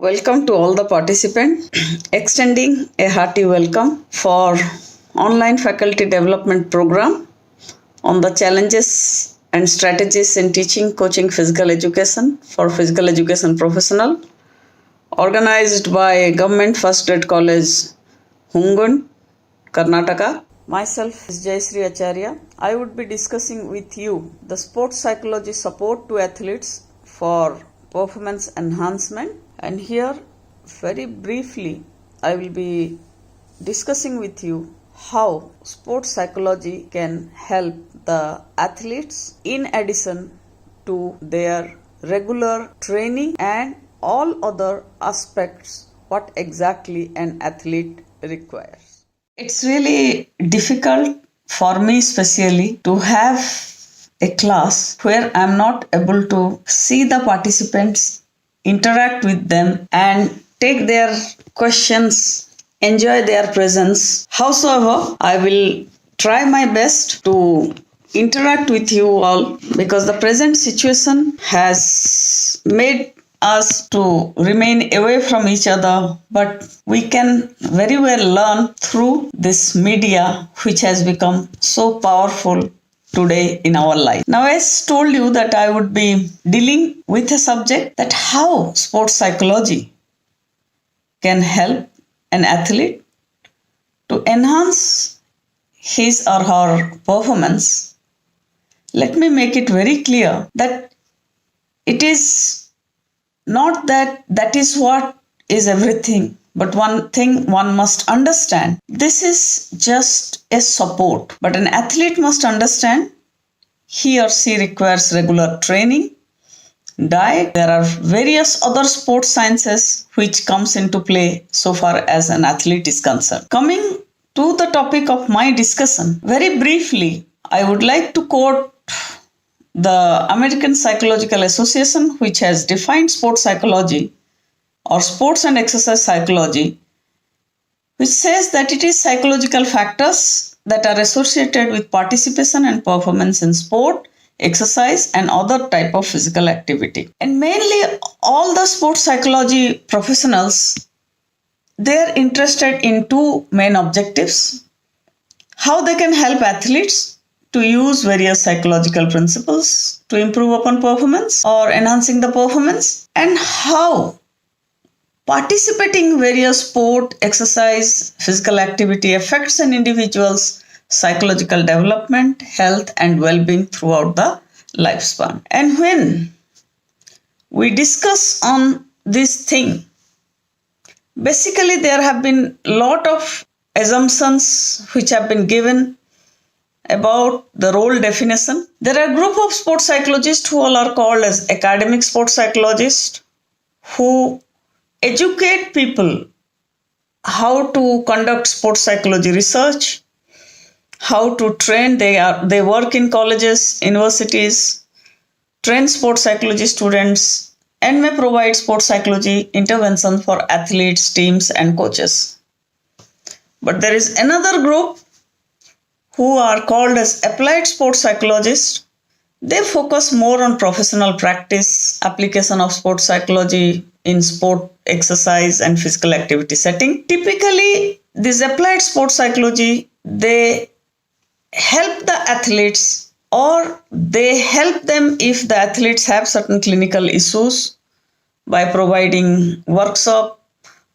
Welcome to all the participants. Extending a hearty welcome for online faculty development program on the challenges and strategies in teaching, coaching physical education for physical education professional, organized by Government First Grade College, Hungun, Karnataka. Myself is Jayasri Acharya. I would be discussing with you the sports psychology support to athletes for performance enhancement, and here very briefly I will be discussing with you how sports psychology can help the athletes in addition to their regular training and all other aspects what exactly an athlete requires. It's really difficult for me especially to have a class where I'm not able to see the participants, interact with them and take their questions, enjoy their presence. Howsoever, I will try my best to interact with you all because the present situation has made us to remain away from each other, but we can very well learn through this media which has become so powerful today in our life. Now, as told you that I would be dealing with a subject that how sports psychology can help an athlete to enhance his or her performance. Let me make it very clear that it is not that is what is everything, but one thing one must understand. This is just a support, but an athlete must understand he or she requires regular training, diet. There are various other sports sciences which comes into play so far as an athlete is concerned. Coming to the topic of my discussion, very briefly, I would like to quote the American Psychological Association, which has defined sports psychology or sports and exercise psychology, which says that it is psychological factors that are associated with participation and performance in sport, exercise and other type of physical activity. And mainly all the sports psychology professionals, they are interested in two main objectives: how they can help athletes to use various psychological principles to improve upon performance or enhancing the performance, and how participating in various sport, exercise, physical activity affects an individual's psychological development, health and well-being throughout the lifespan. And when we discuss on this thing, basically there have been a lot of assumptions which have been given about the role definition. There are a group of sports psychologists who all are called as academic sports psychologists, who educate people how to conduct sports psychology research, how to train. They work in colleges, universities, train sports psychology students, and may provide sports psychology intervention for athletes, teams, and coaches. But there is another group who are called as applied sports psychologists. They focus more on professional practice, application of sports psychology in sport, exercise and physical activity setting. Typically, this applied sports psychology, they help the athletes, or they help them if the athletes have certain clinical issues, by providing workshop,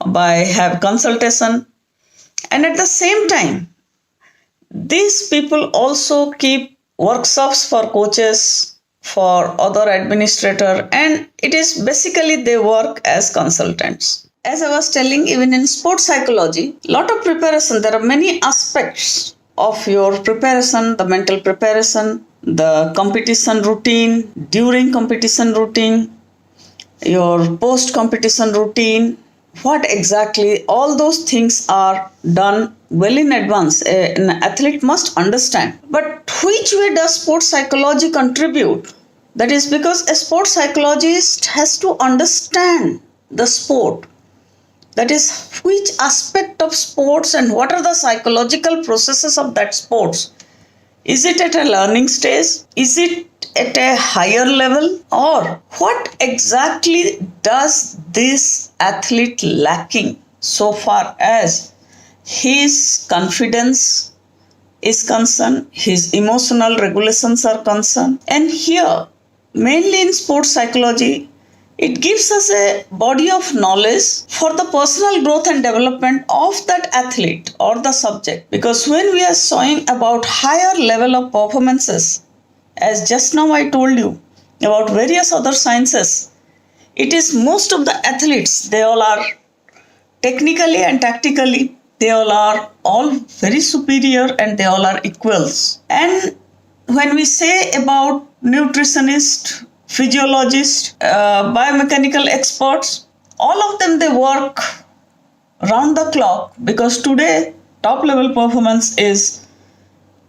by have consultation. And at the same time, these people also keep workshops for coaches, for other administrator, and it is basically they work as consultants. As I was telling, even in sports psychology, lot of preparation, there are many aspects of your preparation: the mental preparation, the competition routine, during competition routine, your post competition routine. What exactly all those things are done well in advance. An athlete must understand. But which way does sports psychology contribute? That is because a sports psychologist has to understand the sport. That is, which aspect of sports and what are the psychological processes of that sports. Is it at a learning stage? Is it at a higher level, or what exactly does this athlete lacking so far as his confidence is concerned, his emotional regulations are concerned. And here, mainly in sports psychology, it gives us a body of knowledge for the personal growth and development of that athlete or the subject. Because when we are showing about higher level of performances, as just now I told you about various other sciences, it is most of the athletes, they all are technically and tactically, they all very superior and they all are equals. And when we say about nutritionist, physiologist, biomechanical experts, all of them, they work round the clock, because today top level performance is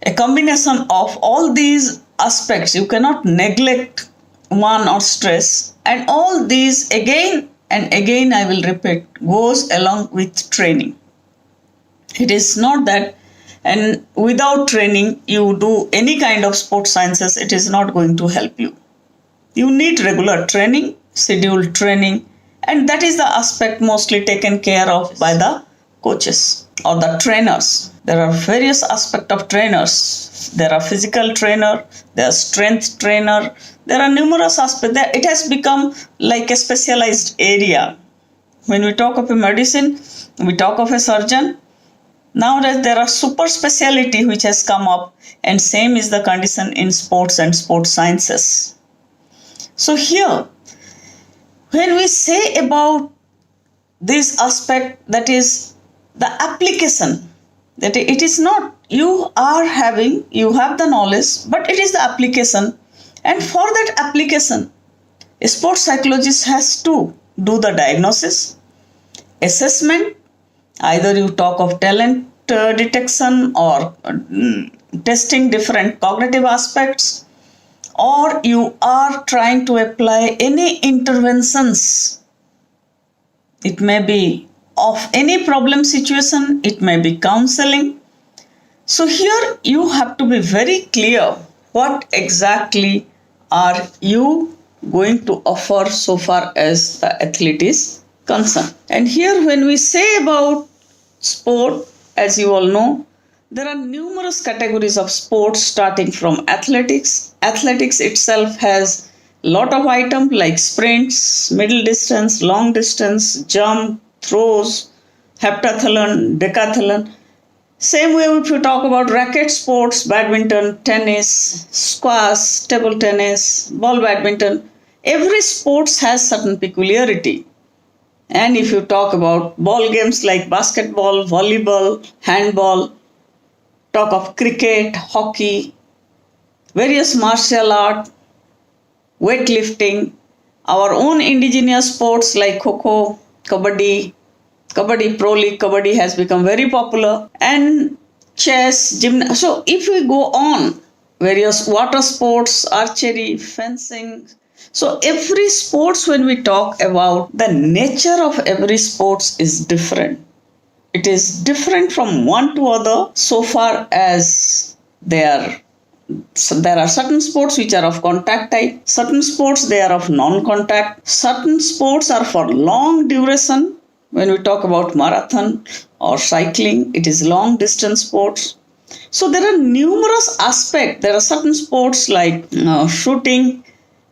a combination of all these aspects. You cannot neglect one or stress, and all these again and again, I will repeat, goes along with training. It is not that, and without training you do any kind of sports sciences, it is not going to help you. You need regular training, scheduled training, and that is the aspect mostly taken care of by the coaches or the trainers. There are various aspects of trainers. There are physical trainer, there are strength trainer, there are numerous aspects. It has become like a specialized area. When we talk of a medicine, we talk of a surgeon. Nowadays there are super speciality which has come up, and same is the condition in sports and sports sciences. So here, when we say about this aspect, that is the application, that it is not you have the knowledge, but it is the application. And for that application, a sports psychologist has to do the diagnosis, assessment, either you talk of talent detection or testing different cognitive aspects, or you are trying to apply any interventions. It may be of any problem situation, it may be counseling. So here you have to be very clear what exactly are you going to offer so far as the athlete is concerned. And here when we say about sport, as you all know, there are numerous categories of sports starting from athletics. Athletics itself has a lot of items like sprints, middle distance, long distance, jump, throws, heptathlon, decathlon. Same way if you talk about racket sports, badminton, tennis, squash, table tennis, ball badminton, every sports has certain peculiarity. And if you talk about ball games like basketball, volleyball, handball, talk of cricket, hockey, various martial art, weightlifting, our own indigenous sports like Kho-Kho, Kabaddi Pro League, Kabaddi has become very popular, and chess, gymnastics. So if we go on, various water sports, archery, fencing. So every sports, when we talk about, the nature of every sports is different. It is different from one to other so far as there are certain sports which are of contact type, certain sports they are of non-contact, certain sports are for long duration. When we talk about marathon or cycling, it is long distance sports. So there are numerous aspects. There are certain sports like shooting,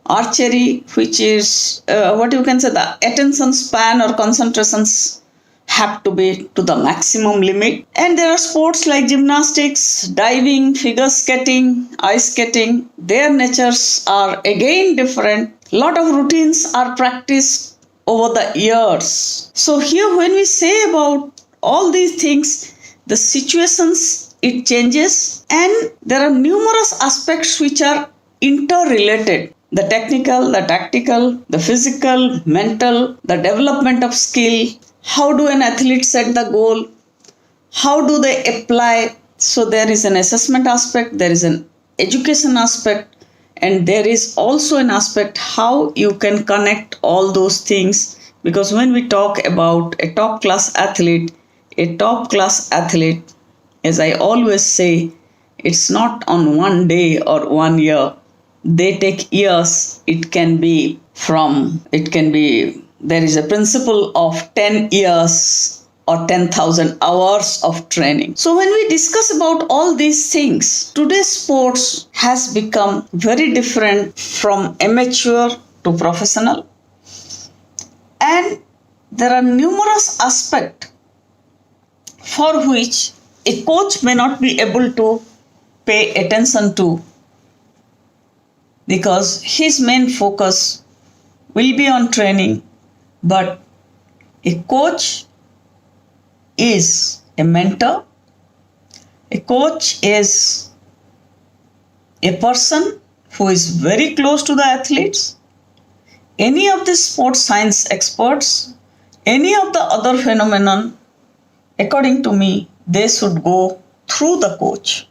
archery, which is the attention span or concentrations have to be to the maximum limit. And there are sports like gymnastics, diving, figure skating, ice skating. Their natures are again different. Lot of routines are practiced over the years. So here when we say about all these things, the situations, it changes, and there are numerous aspects which are interrelated. The technical, the tactical, the physical, mental, the development of skill. How do an athlete set the goal? How do they apply? So there is an assessment aspect, there is an education aspect, and there is also an aspect how you can connect all those things. Because when we talk about a top class athlete, as I always say, it's not on one day or 1 year. they take years. There is a principle of 10 years or 10,000 hours of training. So when we discuss about all these things, today's sports has become very different from amateur to professional. And there are numerous aspects for which a coach may not be able to pay attention to, because his main focus will be on training. But a coach is a mentor. A coach is a person who is very close to the athletes. Any of the sports science experts, any of the other phenomenon, according to me, they should go through the coach.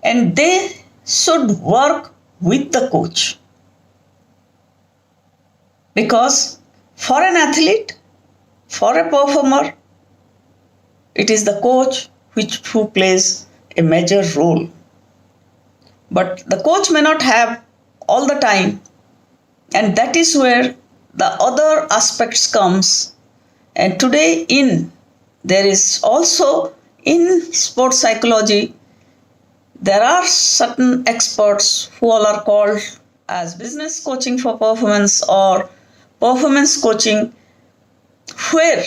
And they should work with the coach. Because for an athlete, for a performer, it is the coach who plays a major role. But the coach may not have all the time, and that is where the other aspects comes. And today there is also in sports psychology, there are certain experts who all are called as business coaching for performance or performance coaching, where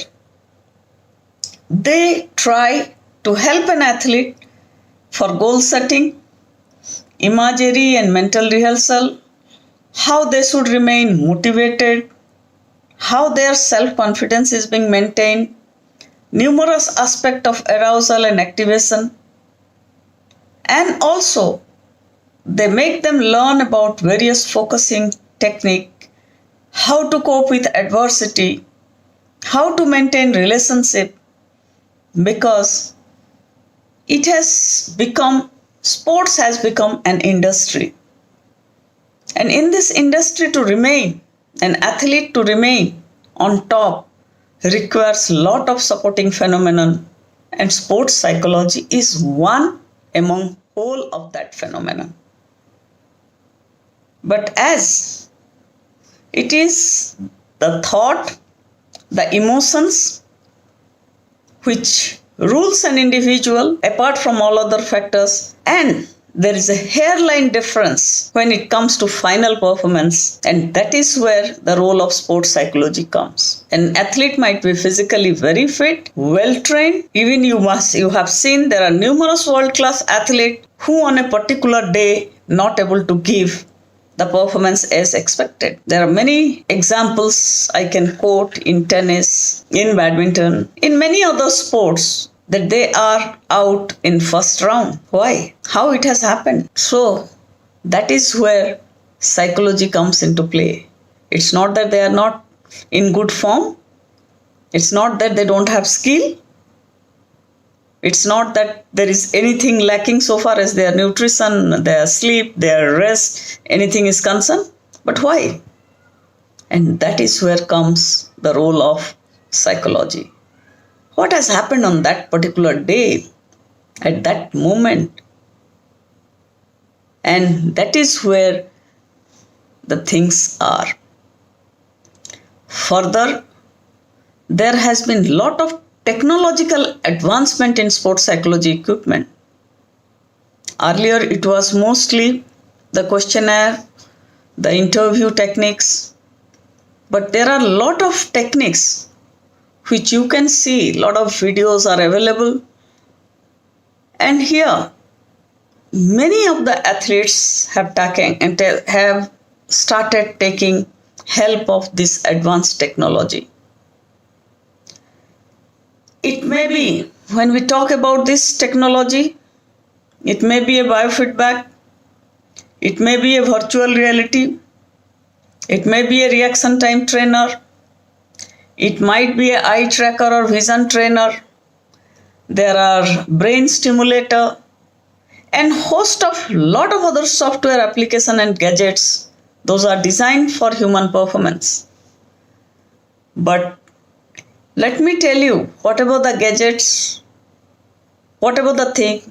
they try to help an athlete for goal setting, imagery and mental rehearsal, how they should remain motivated, how their self-confidence is being maintained, numerous aspects of arousal and activation. And also, they make them learn about various focusing technique, how to cope with adversity, how to maintain relationship, because sports has become an industry. And in this industry, to remain, an athlete to remain on top requires a lot of supporting phenomenon, and sports psychology is one among all of that phenomenon. But as it is the thought, the emotions which rules an individual apart from all other factors, and there is a hairline difference when it comes to final performance, and that is where the role of sports psychology comes. An athlete might be physically very fit, well trained. Even you have seen there are numerous world-class athletes who on a particular day not able to give the performance as expected. There are many examples I can quote in tennis, in badminton, in many other sports, that they are out in first round. Why? How it has happened? So that is where psychology comes into play. It's not that they are not in good form. It's not that they don't have skill. It's not that there is anything lacking so far as their nutrition, their sleep, their rest, anything is concerned. But why? And that is where comes the role of psychology. What has happened on that particular day, at that moment? And that is where the things are. Further, there has been a lot of technological advancement in sports psychology equipment. Earlier, it was mostly the questionnaire, the interview techniques, but there are a lot of techniques which you can see, a lot of videos are available. And here, many of the athletes have started taking help of this advanced technology. It may be, when we talk about this technology, it may be a biofeedback, it may be a virtual reality, it may be a reaction time trainer, it might be an eye tracker or vision trainer. There are brain stimulator and host of lot of other software application and gadgets. Those are designed for human performance. But let me tell you, whatever the gadgets, whatever the thing,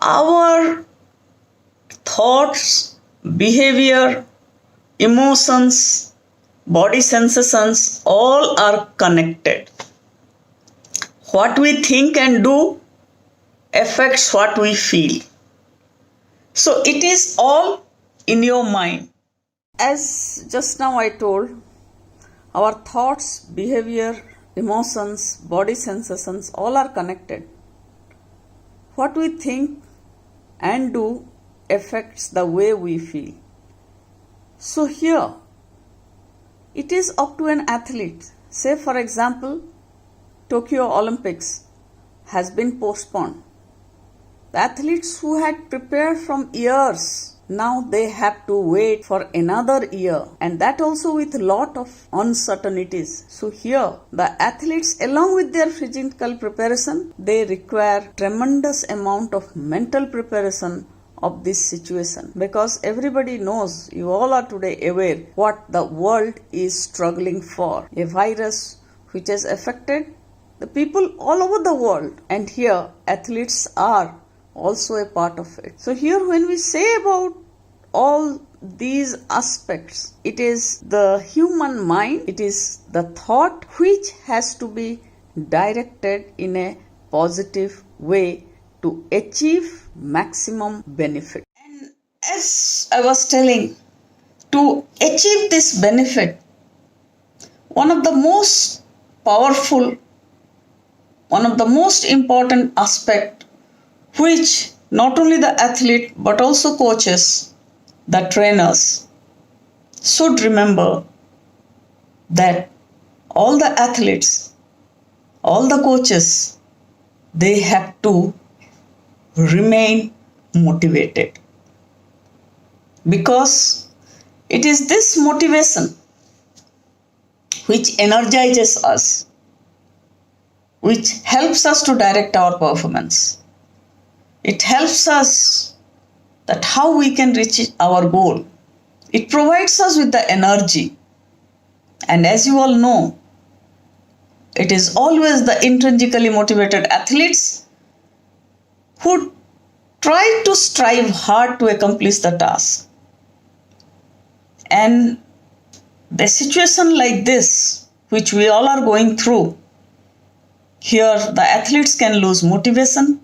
our thoughts, behavior, emotions, body sensations, all are connected. What we think and do affects what we feel. So it is all in your mind. As just now I told, our thoughts, behavior, emotions, body sensations, all are connected. What we think and do affects the way we feel. So here, it is up to an athlete. Say for example, Tokyo Olympics has been postponed. The athletes who had prepared from years, now they have to wait for another year, and that also with a lot of uncertainties. So here, the athletes along with their physical preparation, they require tremendous amount of mental preparation of this situation, because everybody knows, you all are today aware what the world is struggling for. A virus which has affected the people all over the world, and here athletes are also a part of it. So here when we say about all these aspects, it is the human mind, it is the thought which has to be directed in a positive way to achieve maximum benefit. And as I was telling, to achieve this benefit, one of the most powerful, one of the most important aspect which not only the athlete but also coaches, the trainers should remember, that all the athletes, all the coaches, they have to remain motivated, because it is this motivation which energizes us, which helps us to direct our performance. It helps us that how we can reach our goal. It provides us with the energy. And as you all know, it is always the intrinsically motivated athletes who try to strive hard to accomplish the task. And the situation like this, which we all are going through, here the athletes can lose motivation,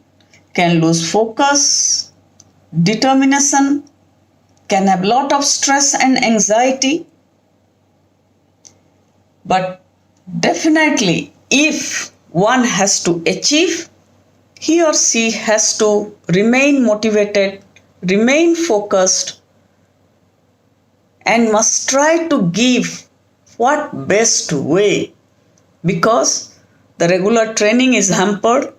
can lose focus, determination, can have lot of stress and anxiety. But definitely, if one has to achieve, he or she has to remain motivated, remain focused, and must try to give what best way, because the regular training is hampered.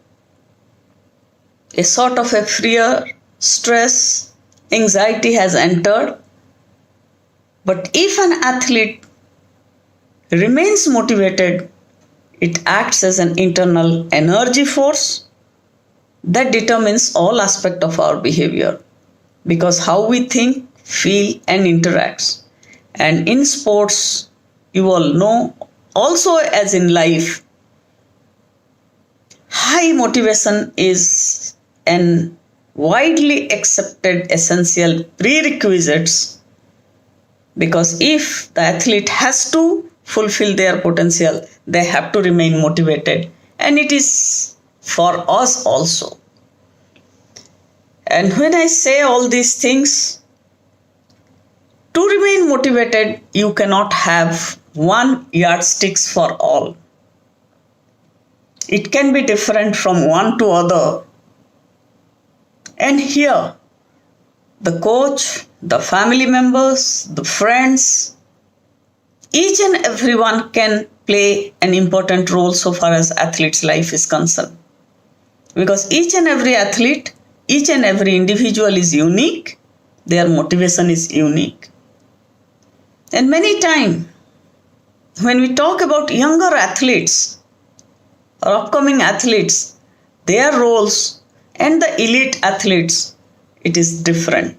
A sort of a fear, stress, anxiety has entered. But if an athlete remains motivated, it acts as an internal energy force that determines all aspects of our behavior, because how we think, feel and interacts. And in sports, you all know, also as in life, high motivation is an widely accepted essential prerequisites, because if the athlete has to fulfill their potential, they have to remain motivated, and it is for us also. And when I say all these things, to remain motivated, you cannot have one yardstick for all. It can be different from one to other. And here, the coach, the family members, the friends, each and everyone can play an important role so far as athlete's life is concerned. Because each and every athlete, each and every individual is unique, their motivation is unique. And many times, when we talk about younger athletes or upcoming athletes, their roles and the elite athletes, it is different.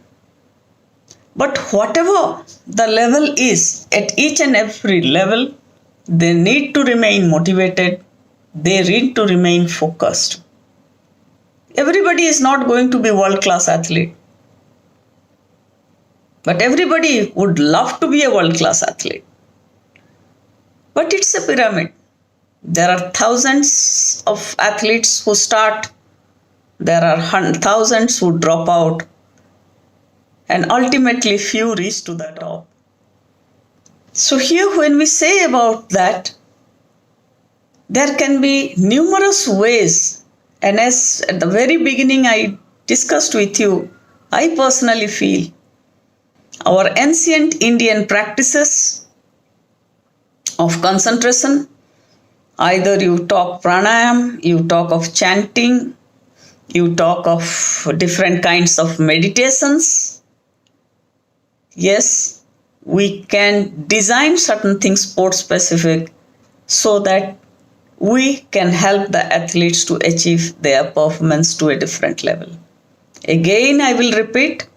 But whatever the level is, at each and every level, they need to remain motivated, they need to remain focused. Everybody is not going to be world-class athlete. But everybody would love to be a world-class athlete. But it's a pyramid. There are thousands of athletes who start, there are thousands who drop out, and ultimately few reach to the top. So here when we say about that, there can be numerous ways, and as at the very beginning I discussed with you, I personally feel our ancient Indian practices of concentration, either you talk pranayam, you talk of chanting, you talk of different kinds of meditations. Yes, we can design certain things sport specific so that we can help the athletes to achieve their performance to a different level. Again, I will repeat,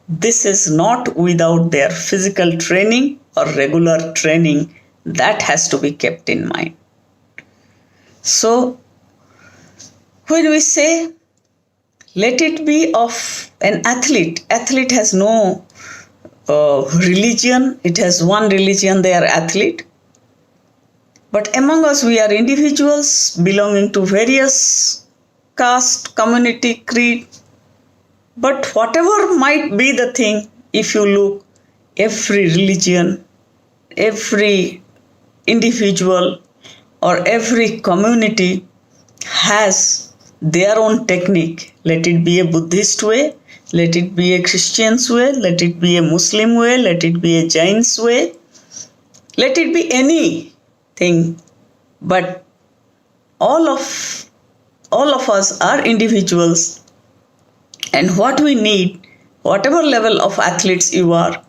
this is not without their physical training or regular training. That has to be kept in mind. So, when we say, let it be of an athlete, athlete has no religion, it has one religion, they are athlete. But among us, we are individuals belonging to various caste, community, creed. But whatever might be the thing, if you look, every religion, every individual or every community has their own technique. Let it be a Buddhist way, let it be a Christian's way, let it be a Muslim way, let it be a Jain's way, let it be anything. But all of us are individuals, and what we need, whatever level of athletes you are,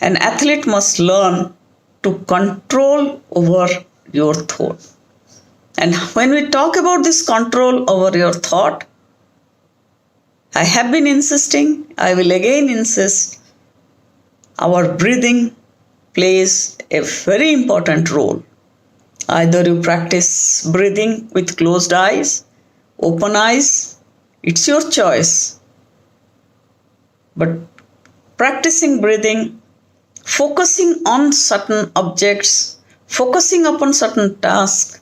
an athlete must learn to control over your thought. And when we talk about this control over your thought, I have been insisting, I will again insist, our breathing plays a very important role. Either you practice breathing with closed eyes, open eyes, it's your choice. But practicing breathing, focusing on certain objects, focusing upon certain tasks,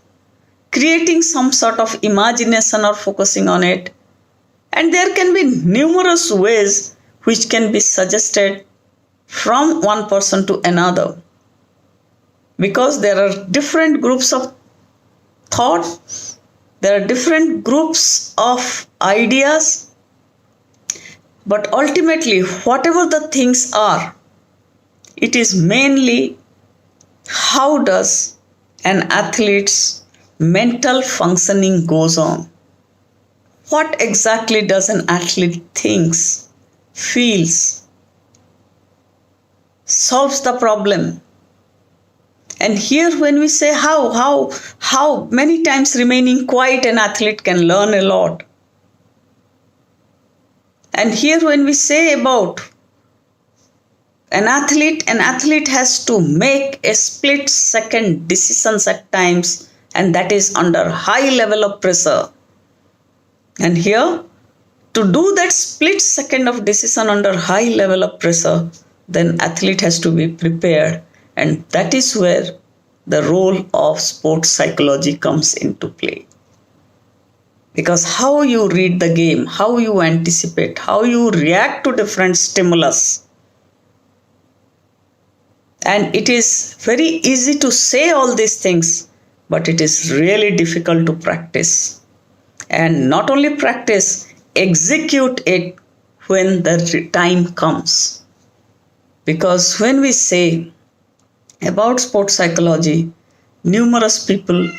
creating some sort of imagination or focusing on it. And there can be numerous ways which can be suggested from one person to another. Because there are different groups of thought, there are different groups of ideas, but ultimately, whatever the things are, it is mainly how does an athlete's mental functioning goes on. What exactly does an athlete thinks, feels, solves the problem. And here when we say how many times remaining quiet an athlete can learn a lot. And here when we say about an athlete has to make a split second decisions at times, and that is under high level of pressure. And here, to do that split second of decision under high level of pressure, then athlete has to be prepared. And that is where the role of sports psychology comes into play. Because how you read the game, how you anticipate, how you react to different stimulus. And it is very easy to say all these things, but it is really difficult to practice. And not only practice, execute it when the time comes. Because when we say about sports psychology, numerous people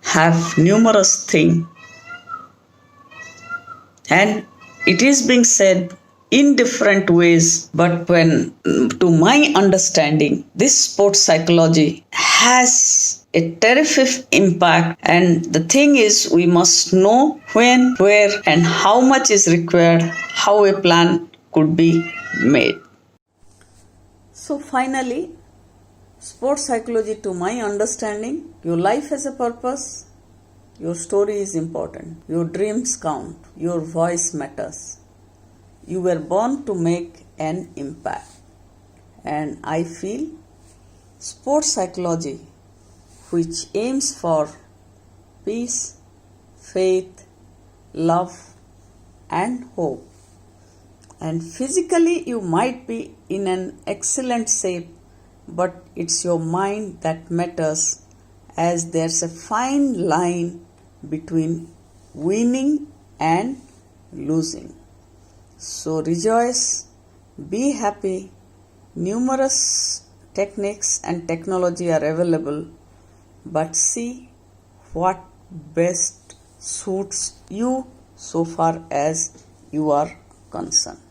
have numerous things, and it is being said in different ways, but when, to my understanding, this sports psychology has a terrific impact, and the thing is we must know when, where and how much is required, how a plan could be made. So finally, sports psychology, to my understanding, your life has a purpose, your story is important, your dreams count, your voice matters. You were born to make an impact. And I feel sports psychology, which aims for peace, faith, love, and hope. And physically, you might be in an excellent shape, but it's your mind that matters, as there's a fine line between winning and losing. So rejoice, be happy. Numerous techniques and technology are available, but see what best suits you so far as you are concerned.